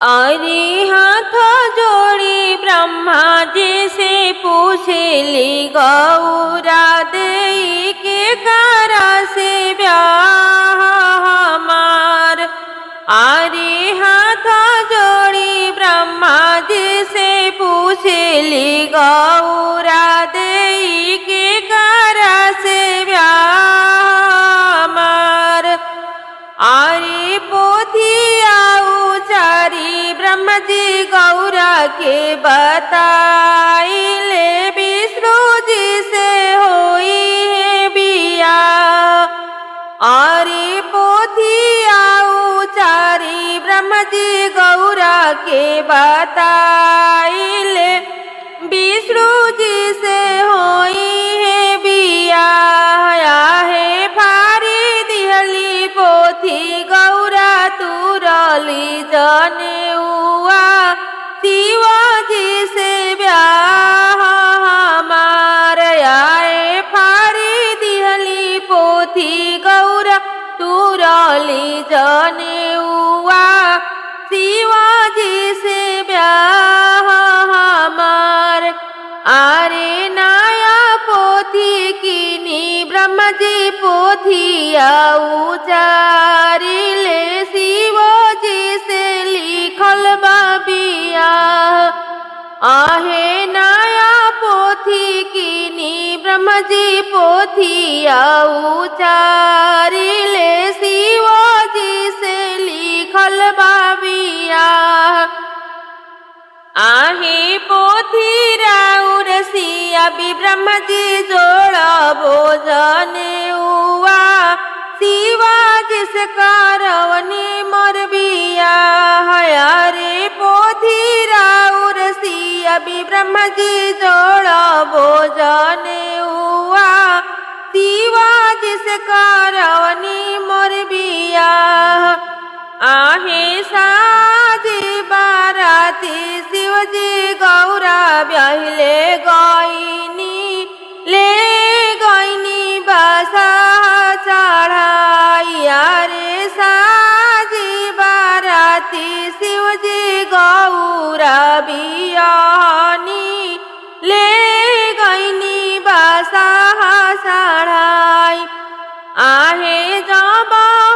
अरे हाथ जोड़ी ब्रह्मा जी से पूछली गौरा देई के करा से ब्याह हमार। अरे हाथ जोड़ी ब्रह्मा जी से पूछली गौरा देई के करा से ब्याह हमार। अरे पोथिया उचारी ब्रह्म जी गौरा के बताइले विष्णु जी से होई है बियाह। अरे पोथिया उचारी ब्रह्म जी गौरा के बताइले विष्णु जी से होई है बियाह। आहे फारी दिहली पोथी गौरा तुरली जनेउआ शिवाजी से ब्याह हमार। आए फारी दिहली पोथी गौरा तुरली जनेउआ शिवाजी से ब्याह हमार। अरे नया पोथी किनी ब्रह्म जी पोथिया उचारिले शिवजी से लिखल बा बियाह। आहे नया पोथी किनी ब्रह्म जी पोथिया उचारिले शिवजी से लिखल बा बियाह। आहे पोथी राउरसिया भी ब्रह्म जी जोड़ा भोजनेउआ शिवाजी से कारवनी मोर बियाह। अरे पोथी राउरसिया भी ब्रह्म जी जोड़ा भोजनेउआ शिवाजी से कारवनी मोर बियाह। आहे साजी बाराती शिवजी गौरा ब्याहिले गईनी ले गईनी बासा चढ़ाई। अरे साजी बाराती शिवजी गौरा बियाहनी ले गईनी बासा चढ़ाई। आहे जब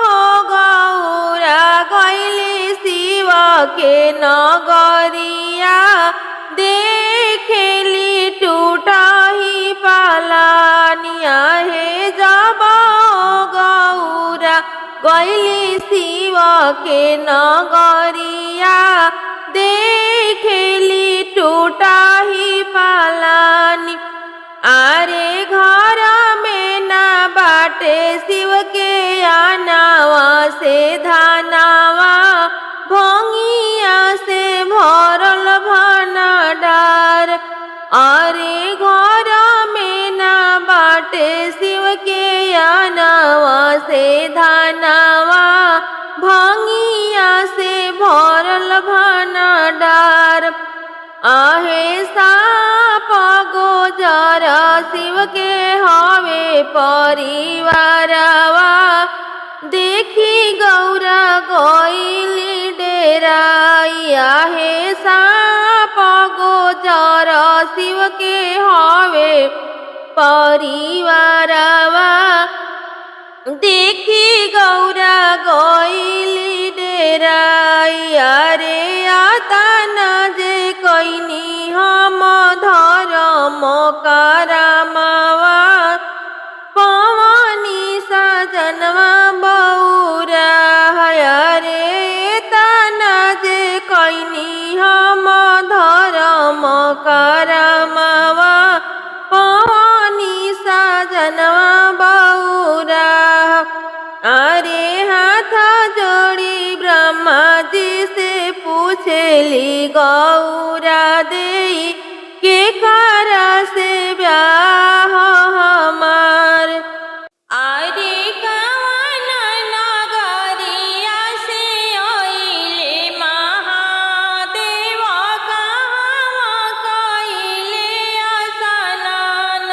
हो गौरा गईली शिव के नगरिया देखेली टूटही पालानी। आहे जब हो गौरा गईली शिव के नगरिया देखेली टूटही पालानी। अरे घर में ना बाटे शिव के आनावा से धानावा भोंगिया से भरल भंडार। अरे घर में ना बाटे शिव के आनावा से धानावा भोंगिया से भरल भंडार। आहे साप गोजर शिव के हवे परिवारवा देखी गौरा गईली डेराई। आहे साप गोजर शिव के हवे परिवारवा देखी गौरा गईली डेराई। अरे आता न जे कईनी हम धर्म करमवा पवनी सजनवा बौरा। अरे तना जे कईनी हम धर्म करमवा पवनी सजनवा बौरा। अरे हाथ जोड़ी ब्रह्मा जी से पूछली गौरा देई के करा से ब्याह हमार। अरे कवन नगरिया से आइले महादेव कहवा कइले स्नान।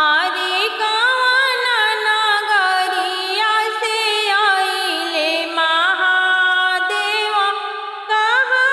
अरे कवन नगरिया से आइले महादेव कहाँ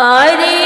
अरे